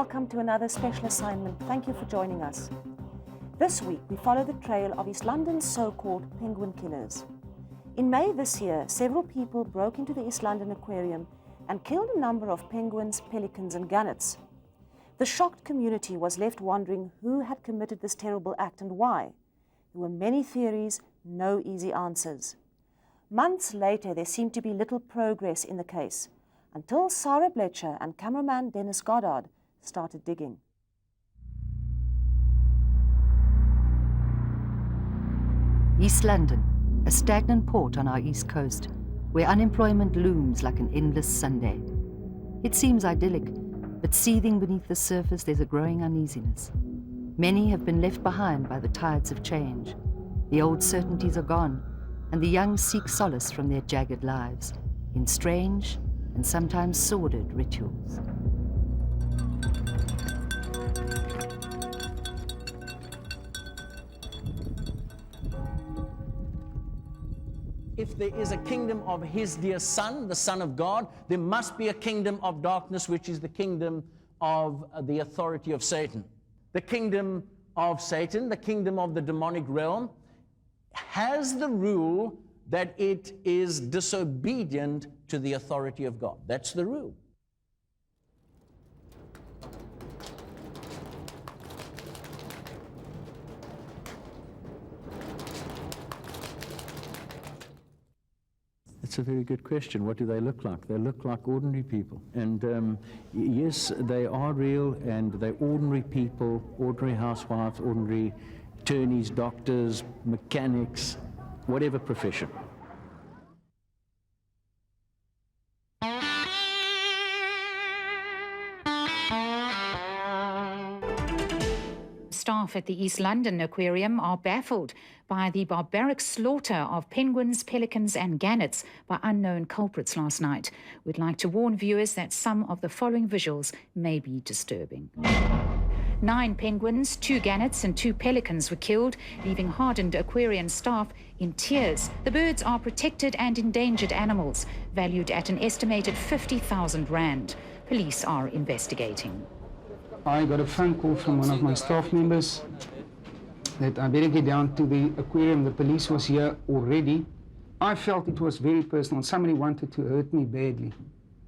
welcome to another special assignment. Thank you for joining us. This week, we follow the trail of East London's so-called penguin killers. In May this year, several people broke into the East London Aquarium and killed a number of penguins, pelicans, and gannets. The shocked community was left wondering who had committed this terrible act and why. There were many theories, no easy answers. Months later, there seemed to be little progress in the case, until Sarah Blecher and cameraman Dennis Goddard started digging. East London, a stagnant port on our east coast, where unemployment looms like an endless Sunday. It seems idyllic, but seething beneath the surface there's a growing uneasiness. Many have been left behind by the tides of change. The old certainties are gone, and the young seek solace from their jagged lives in strange and sometimes sordid rituals. If there is a kingdom of his dear Son, the Son of God, there must be a kingdom of darkness, which is the kingdom of the authority of Satan. The kingdom of Satan, the kingdom of the demonic realm, has the rule that it is disobedient to the authority of God. That's the rule. It's a very good question. What do they look like? They look like ordinary people. And yes, they are real, and they're ordinary people, ordinary housewives, ordinary attorneys, doctors, mechanics, whatever profession. Staff at the East London Aquarium are baffled by the barbaric slaughter of penguins, pelicans and gannets by unknown culprits last night. We'd like to warn viewers that some of the following visuals may be disturbing. 9 penguins, 2 gannets and 2 pelicans were killed, leaving hardened aquarium staff in tears. The birds are protected and endangered animals, valued at an estimated 50,000 rand. Police are investigating. I got a phone call from one of my staff members that I better get down to the aquarium. The police was here already. I felt it was very personal. Somebody wanted to hurt me badly.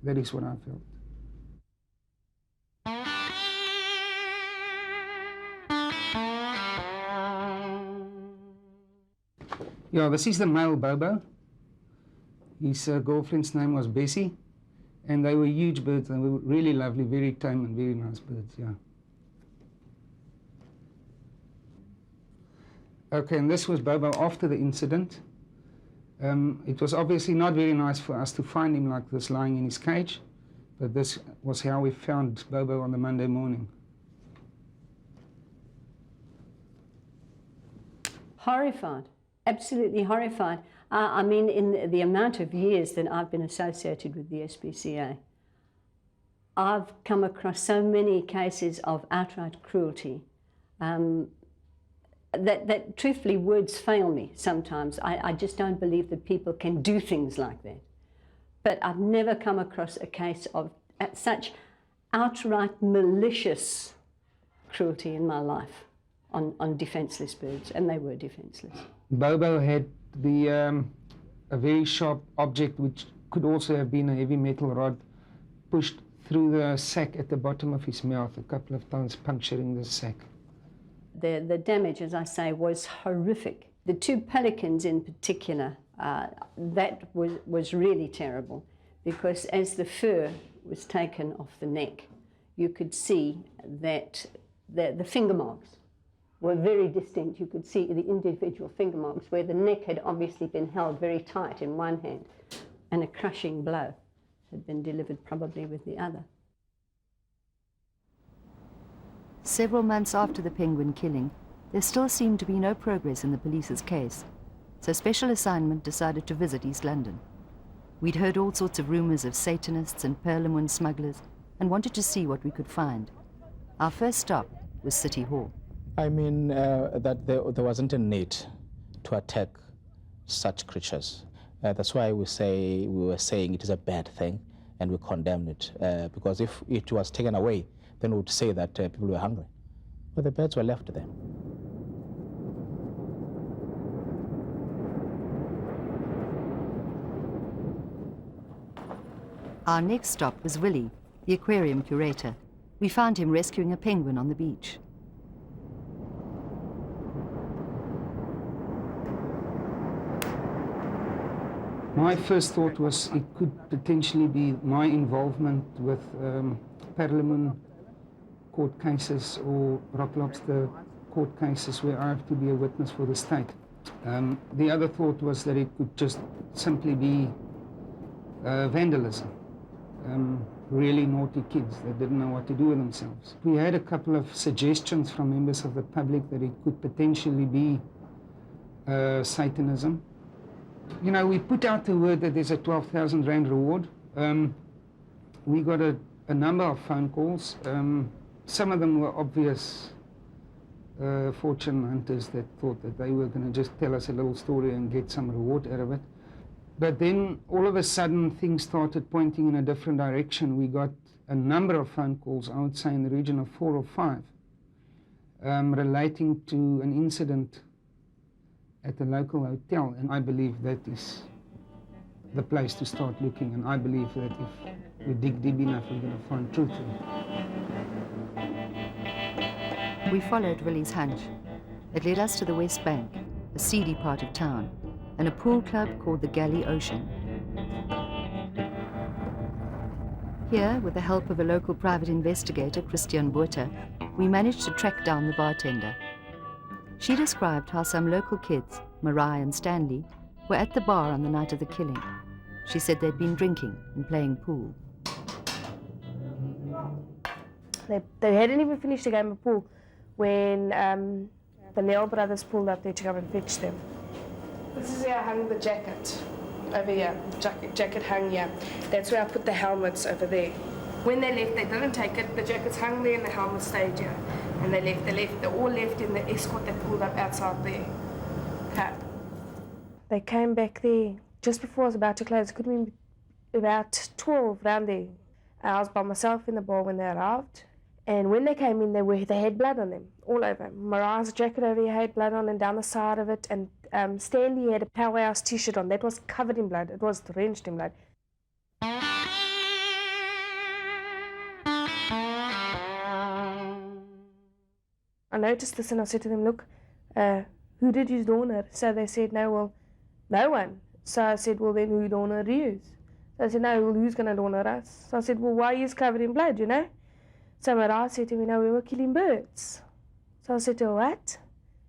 That is what I felt. Yeah, this is the male Bobo. His girlfriend's name was Bessie. And they were huge birds, and they were really lovely, very tame and very nice birds, yeah. Okay, and this was Bobo after the incident. It was obviously not very nice for us to find him like this lying in his cage, but this was how we found Bobo on the Monday morning. Horrified, absolutely horrified. I mean, in the amount of years that I've been associated with the SPCA, I've come across so many cases of outright cruelty that truthfully words fail me sometimes. I just don't believe that people can do things like that. But I've never come across a case of such outright malicious cruelty in my life on defenseless birds, and they were defenseless. Bobo had a very sharp object, which could also have been a heavy metal rod, pushed through the sac at the bottom of his mouth a couple of times, puncturing the sac. The damage, as I say, was horrific. The 2 pelicans in particular, that was really terrible, because as the fur was taken off the neck, you could see that the finger marks were very distinct. You could see the individual finger marks where the neck had obviously been held very tight in one hand and a crushing blow had been delivered probably with the other. Several months after the penguin killing, there still seemed to be no progress in the police's case, so Special Assignment decided to visit East London. We'd heard all sorts of rumours of Satanists and pearl smugglers and wanted to see what we could find. Our first stop was City Hall. I mean, that there wasn't a need to attack such creatures. That's why we were saying it is a bad thing, and we condemn it. Because if it was taken away, then we would say that people were hungry. But the birds were left there. Our next stop was Willie, the aquarium curator. We found him rescuing a penguin on the beach. My first thought was it could potentially be my involvement with Parliament court cases or rock lobster court cases where I have to be a witness for the state. The other thought was that it could just simply be vandalism. Really naughty kids that didn't know what to do with themselves. We had a couple of suggestions from members of the public that it could potentially be Satanism. You know, we put out the word that there's a 12,000 Rand reward. We got a number of phone calls. Some of them were obvious fortune hunters that thought that they were going to just tell us a little story and get some reward out of it. But then all of a sudden things started pointing in a different direction. We got a number of phone calls, I would say in the region of 4 or 5, relating to an incident at a local hotel, and I believe that is the place to start looking, and I believe that if we dig deep enough, we're going to find truth in it. We followed Willie's hunch. It led us to the West Bank, a seedy part of town, and a pool club called the Galley Ocean. Here, with the help of a local private investigator, Christian Botha, we managed to track down the bartender. She described how some local kids, Mariah and Stanley, were at the bar on the night of the killing. She said they'd been drinking and playing pool. They hadn't even finished the game of pool when the Nell brothers pulled up there to come and fetch them. This is where I hung the jacket, over here. Jacket hung here. That's where I put the helmets, over there. When they left, they didn't take it. The jackets hung there and the helmets stayed here. And they all left in the escort that pulled up outside there. Okay. They came back there just before I was about to close. It could have been about 12 round there. I was by myself in the bar when they arrived. And when they came in, they had blood on them, all over. Mariah's jacket over here had blood on and down the side of it. And Stanley had a Powerhouse t-shirt on that was covered in blood. It was drenched in blood. I noticed this and I said to them, look, who did you donor? So they said, no, well, no one. So I said, well, then who donored you? So I said, no, well, who's going to donor us? So I said, well, why are you covered in blood, you know? So Mariah said to me, no, we were killing birds. So I said to her, what?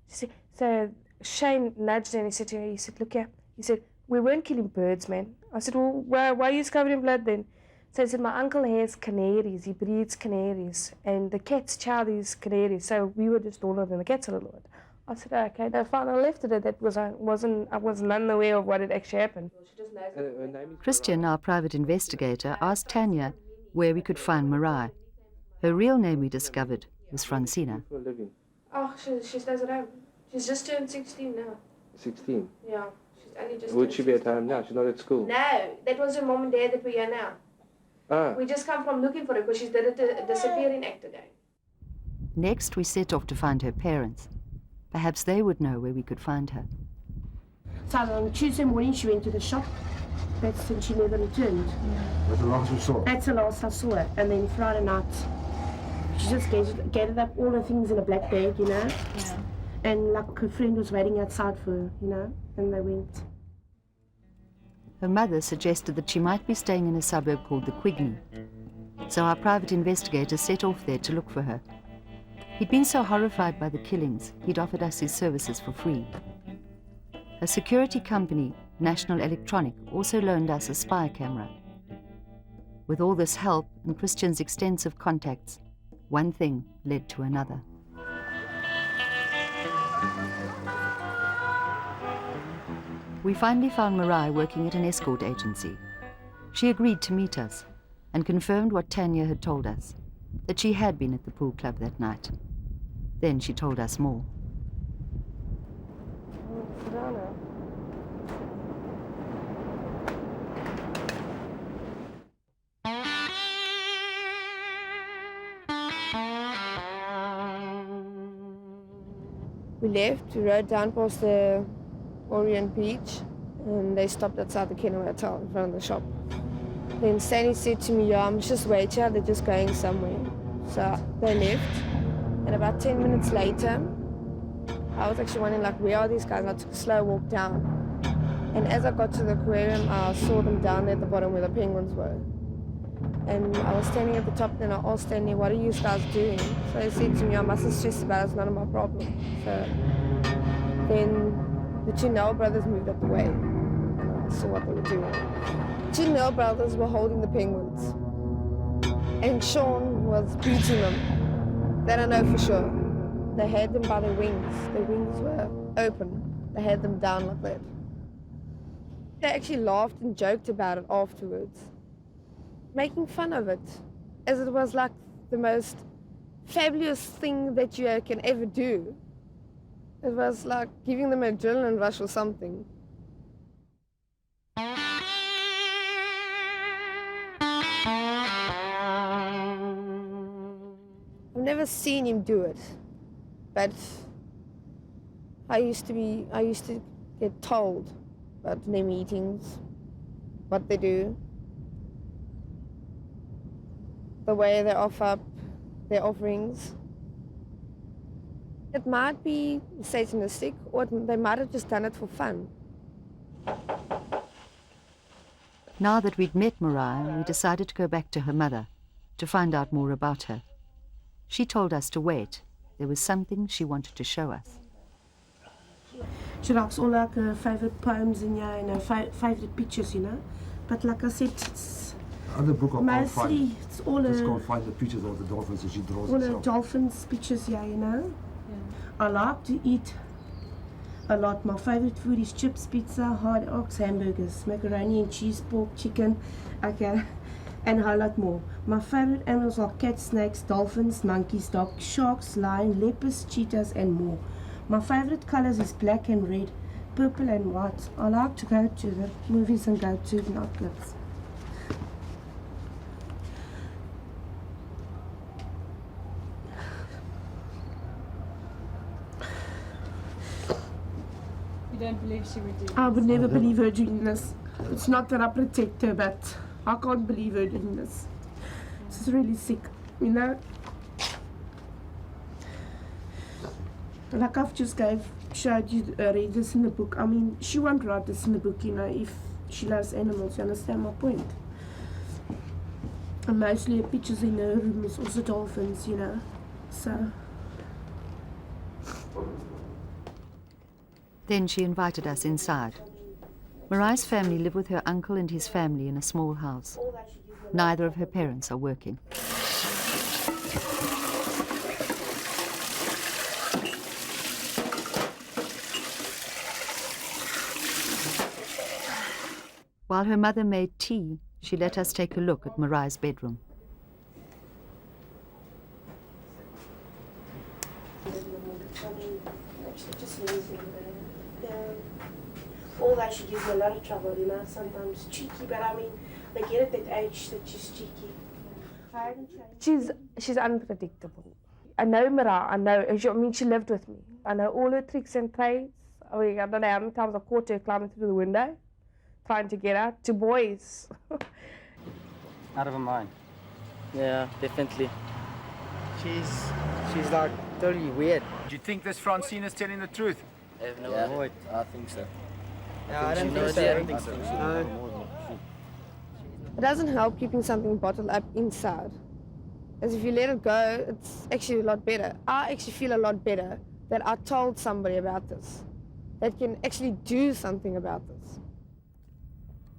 She said, so Shane nudged her and he said to her, he said, look here. He said, we weren't killing birds, man. I said, well, why are you covered in blood then? So he said, my uncle has canaries, he breeds canaries, and the cats chow these canaries, so we were just donoring the cats a little bit. I said, okay, no, fine, I left it at that. I was none aware of what had actually happened. Christian, our private investigator, asked Tanya where we could find Mariah. Her real name, we discovered, was Francina. Oh, she stays at home. She's just turned 16 now. 16? Yeah, she's only just Would she be at home now? She's not at school? No, that was her mom and dad that were here now. Ah. We just come from looking for her because she did a disappearing act again. Next, we set off to find her parents. Perhaps they would know where we could find her. So on Tuesday morning, she went to the shop. That's when she never returned. That's the last you saw? That's the last I saw her. And then Friday night, she just gathered up all the things in a black bag, you know. Yeah. And like her friend was waiting outside for her, you know, and they went. Her mother suggested that she might be staying in a suburb called the Quigney. So our private investigator set off there to look for her. He'd been so horrified by the killings, he'd offered us his services for free. A security company, National Electronic, also loaned us a spy camera. With all this help and Christian's extensive contacts, one thing led to another. We finally found Mariah working at an escort agency. She agreed to meet us and confirmed what Tanya had told us, that she had been at the pool club that night. Then she told us more. We left, we rode down past the Orient Beach, and they stopped outside the Kenner Hotel in front of the shop. Then Stanley said to me, yeah, I must just wait here, they're just going somewhere. So they left, and about 10 minutes later, I was actually wondering, like, where are these guys? And I took a slow walk down. And as I got to the aquarium, I saw them down there at the bottom where the penguins were. And I was standing at the top, and I asked Stanley, what are you guys doing? So he said to me, I mustn't stress about it, it's none of my problem. So then the two Nell brothers moved up the way, and I saw what they were doing. Two Nell brothers were holding the penguins, and Sean was beating them. That I know for sure. They had them by their wings. Their wings were open. They had them down like that. They actually laughed and joked about it afterwards, making fun of it, as it was like the most fabulous thing that you can ever do. It was like giving them an adrenaline rush or something. I've never seen him do it, but I used to get told about their meetings, what they do, the way they offer up their offerings. It might be satanistic, or they might have just done it for fun. Now that we'd met Mariah, we decided to go back to her mother to find out more about her. She told us to wait. There was something she wanted to show us. She likes all like her favorite poems and her favorite pictures, you know. But like I said, it's Other book I can't find. mostly it's all Just her, can't find the pictures of the dolphins that she draws all her herself. dolphins pictures, yeah, you know. I like to eat a lot. My favorite food is chips, pizza, hard ox, hamburgers, macaroni and cheese, pork, chicken, okay, and a whole lot more. My favorite animals are cats, snakes, dolphins, monkeys, dogs, sharks, lion, leopards, cheetahs, and more. My favorite colors is black and red, purple and white. I like to go to the movies and go to nightclubs. You don't believe she would do this? I would never believe her doing this. It's not that I protect her, but I can't believe her doing this. This is really sick, you know? Like I've just showed you, read this in the book. I mean, she won't write this in the book, you know, if she loves animals, you understand my point? And mostly her pictures in her room is also dolphins, you know, so... Then she invited us inside. Mariah's family live with her uncle and his family in a small house. Neither of her parents are working. While her mother made tea, she let us take a look at Mariah's bedroom. Although she gives me a lot of trouble, you know, sometimes cheeky, but I mean, they get at that age that she's cheeky. She's unpredictable. I know Mariah, I mean, she lived with me. I know all her tricks and trades. I mean, I don't know how many times I caught her climbing through the window, trying to get out, to boys. Out of her mind. Yeah, definitely. She's like totally weird. Do you think this Francine is telling the truth? I have no idea. I think so. No, I don't think so. No. It doesn't help keeping something bottled up inside. As if you let it go, it's actually a lot better. I actually feel a lot better that I told somebody about this, that can actually do something about this.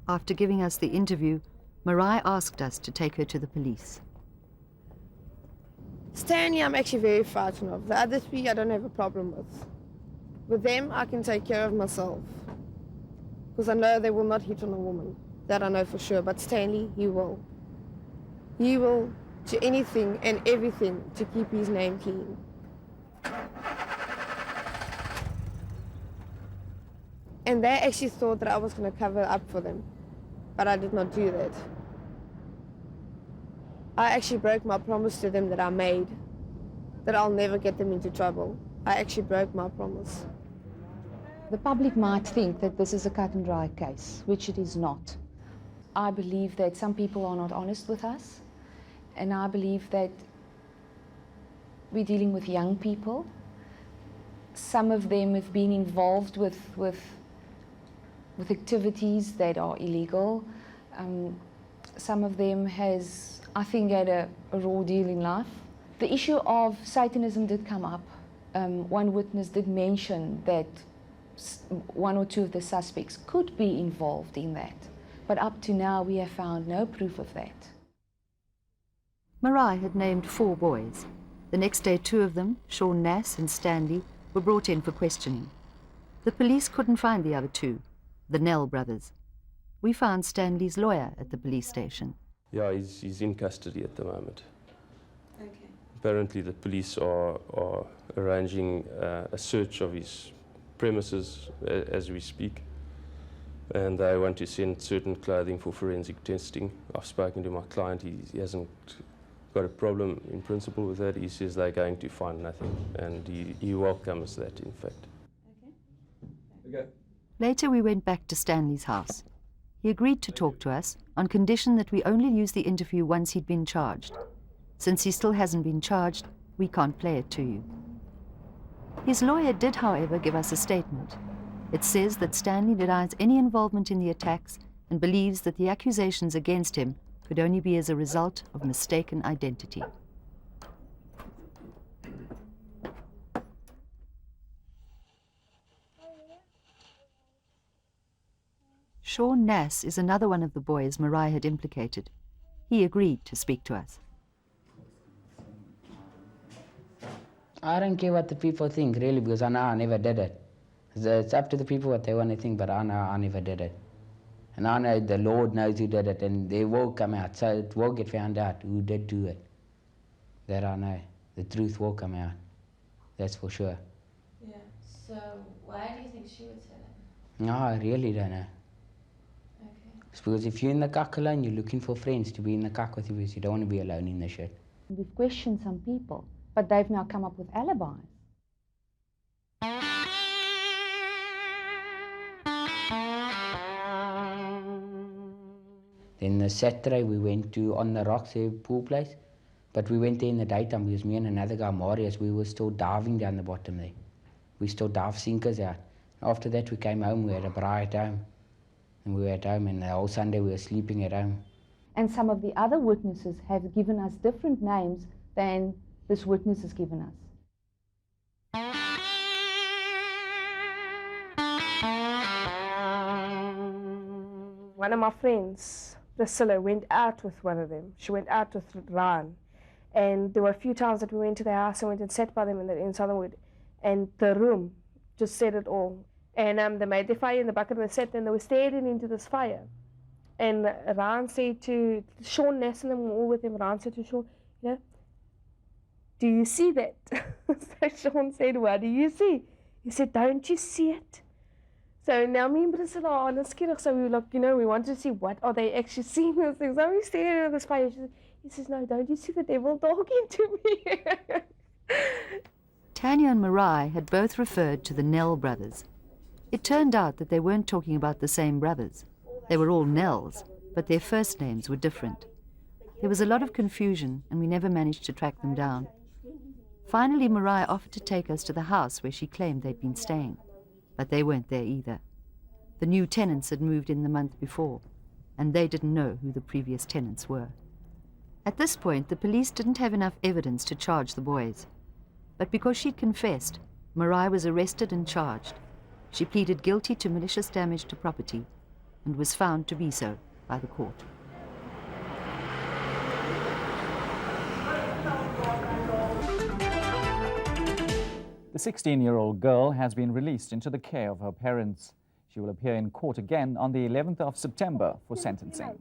After giving us the interview, Mariah asked us to take her to the police. Stanley, I'm actually very frightened of. The other three, I don't have a problem with. With them, I can take care of myself. Because I know they will not hit on a woman. That I know for sure. But Stanley, he will. He will do anything and everything to keep his name clean. And they actually thought that I was going to cover up for them. But I did not do that. I actually broke my promise to them that I made, that I'll never get them into trouble. I actually broke my promise. The public might think that this is a cut and dry case, which it is not. I believe that some people are not honest with us, and I believe that we're dealing with young people. Some of them have been involved with activities that are illegal. Some of them has, I think, had a raw deal in life. The issue of Satanism did come up. One witness did mention that one or two of the suspects could be involved in that. But up to now, we have found no proof of that. Marai had named 4 boys. The next day, 2 of them, Sean Nass and Stanley, were brought in for questioning. The police couldn't find the other 2, the Nell brothers. We found Stanley's lawyer at the police station. Yeah, he's in custody at the moment. Okay. Apparently the police are arranging a search of his premises as we speak, and they want to send certain clothing for forensic testing. I've spoken to my client. He hasn't got a problem in principle with that. He says they're going to find nothing, and he welcomes that, in fact. Okay. Later we went back to Stanley's house. He agreed to talk to us on condition that we only use the interview once he'd been charged. Since he still hasn't been charged, we can't play it to you. His lawyer did, however, give us a statement. It says that Stanley denies any involvement in the attacks and believes that the accusations against him could only be as a result of mistaken identity. Sean Nass is another one of the boys Marai had implicated. He agreed to speak to us. I don't care what the people think, really, because I know I never did it. It's up to the people what they want to think, but I know I never did it. And I know the Lord knows who did it, and they will come out, so it will get found out who did do it. That I know. The truth will come out. That's for sure. Yeah, so why do you think she would say that? No, I really don't know. Okay. It's because if you're in the cuck alone, you're looking for friends to be in the cuck with you, because you don't want to be alone in the shit. We've questioned some people, but they've now come up with alibis. Then the Saturday we went to On the Rocks, a pool place, but we went there in the daytime because me and another guy, Marius, we were still diving down the bottom there. We still dive sinkers out. After that we came home, we had a braai at home. And we were at home, and the whole Sunday we were sleeping at home. And some of the other witnesses have given us different names than this witness has given us. One of my friends, Priscilla, went out with one of them. She went out with Ran. And there were a few times that we went to their house and went and sat by them in Southernwood. And the room just said it all. And they made their fire in the bucket and they sat and they were staring into this fire. And Ran said to Sean Nass and them were all with him. Ran said to Sean, you know, do you see that? So Sean said, what do you see? He said, don't you see it? So now me and Priscilla are honest, so we were like, you know, we want to see what are they actually seeing those things. So we staring at this fire. He says, no, don't you see the devil talking to me? Tanya and Marai had both referred to the Nell brothers. It turned out that they weren't talking about the same brothers. They were all Nells, but their first names were different. There was a lot of confusion, and we never managed to track them down. Finally, Marai offered to take us to the house where she claimed they'd been staying, but they weren't there either. The new tenants had moved in the month before, and they didn't know who the previous tenants were. At this point, the police didn't have enough evidence to charge the boys. But because she'd confessed, Marai was arrested and charged. She pleaded guilty to malicious damage to property and was found to be so by the court. The 16-year-old girl has been released into the care of her parents. She will appear in court again on the 11th of September for sentencing.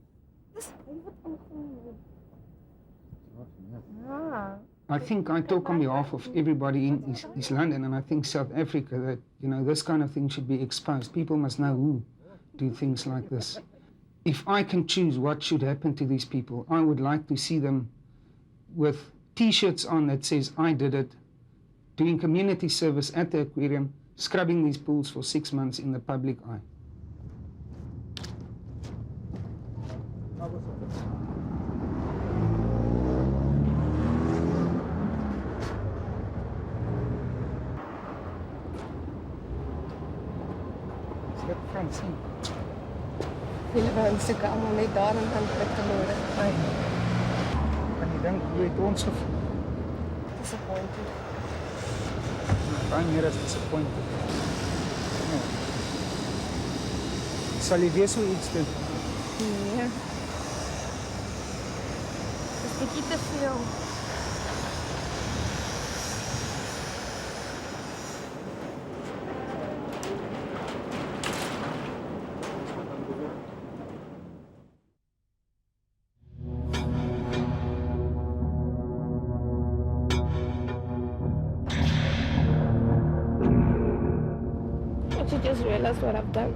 I think I talk on behalf of everybody in East London, and I think South Africa, that, you know, this kind of thing should be exposed. People must know who do things like this. If I can choose what should happen to these people, I would like to see them with T-shirts on that says, I did it, doing community service at the aquarium, scrubbing these pools for 6 months in the public eye. Francine. Julle wou seker almal net daar en dan plek te loer. Kan jy dink hoe het ons gevoel? Disappointed. Baie meer as disappointed. Nee. Sal jy weer so iets doen? Nee. Dis bietjie te veel. I just realized what I've done.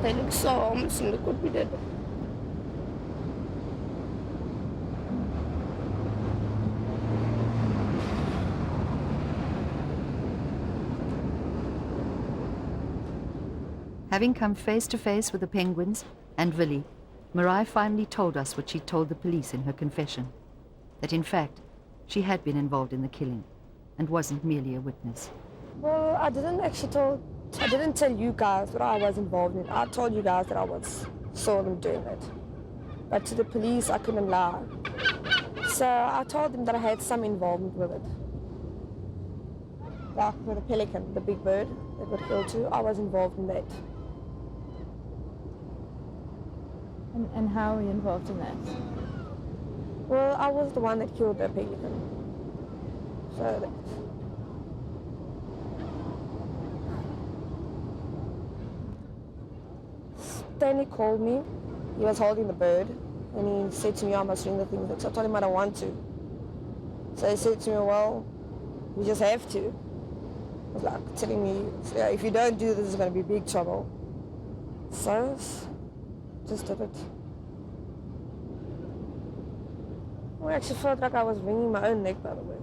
They look so homeless and look what we did. Having come face to face with the penguins and Willie, Marai finally told us what she told the police in her confession, that in fact, she had been involved in the killing and wasn't merely a witness. Well, I didn't tell you guys what I was involved in. I told you guys that saw them doing it. But to the police, I couldn't lie. So I told them that I had some involvement with it. Like with the pelican, the big bird that got killed too, I was involved in that. And how are you involved in that? Well, I was the one that killed the pelican. So Satanic called me. He was holding the bird, and he said to me, I must ring the thing. So I told him I don't want to. So he said to me, well, you just have to. He was like telling me, if you don't do this, it's going to be big trouble. So just did it. I actually felt like I was wringing my own neck, by the way.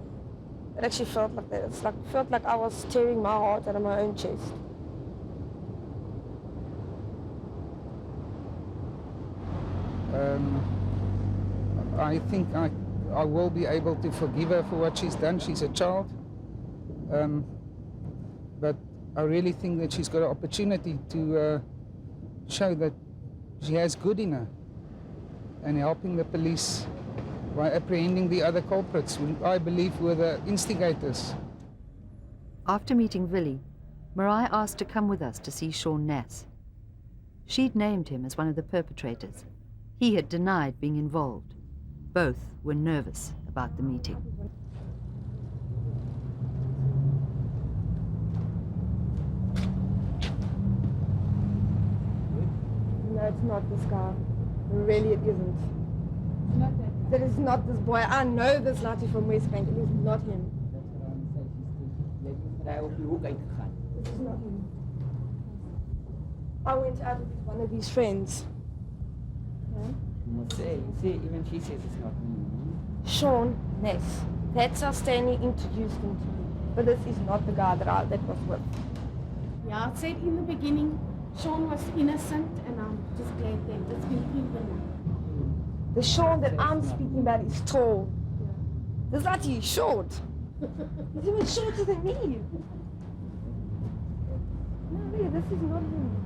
It actually felt like that. Felt like I was tearing my heart out of my own chest. I think I will be able to forgive her for what she's done. She's a child. But I really think that she's got an opportunity to show that she has good in her and helping the police by apprehending the other culprits, who I believe were the instigators. After meeting Willie, Marai asked to come with us to see Sean Nass. She'd named him as one of the perpetrators. He had denied being involved. Both were nervous about the meeting. No, it's not this guy. Really, it isn't. Not that. That is not this boy. I know this laddie from West Bank. It is not him. This is not him. I went out with one of his friends. Even she says it's not me. Sean Nass. That's how Stanley introduced him to me. But this is not the guy that was with. Yeah, I said in the beginning, Sean was innocent, and I'm just glad that it's been proven. The Sean that I'm speaking about is tall. Yeah. This laddie is short. He's even shorter than me. No, really, this is not him.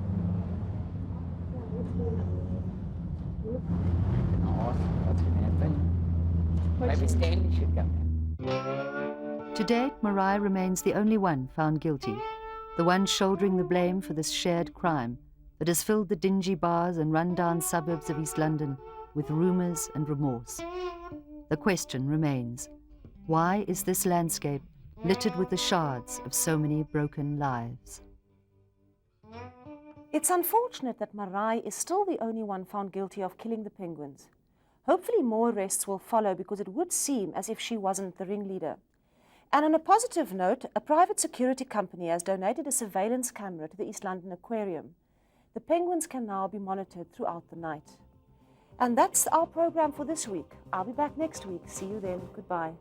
What's going to happen? Maybe Stanley should come. To date, Marai remains the only one found guilty, the one shouldering the blame for this shared crime that has filled the dingy bars and run-down suburbs of East London with rumours and remorse. The question remains, why is this landscape littered with the shards of so many broken lives? It's unfortunate that Marai is still the only one found guilty of killing the penguins. Hopefully more arrests will follow, because it would seem as if she wasn't the ringleader. And on a positive note, a private security company has donated a surveillance camera to the East London Aquarium. The penguins can now be monitored throughout the night. And that's our program for this week. I'll be back next week. See you then. Goodbye.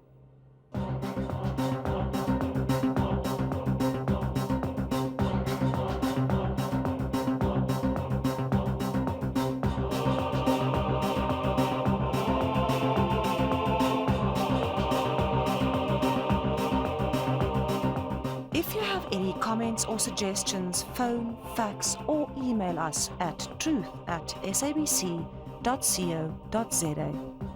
If you have any comments or suggestions, phone, fax, or email us at truth@sabc.co.za.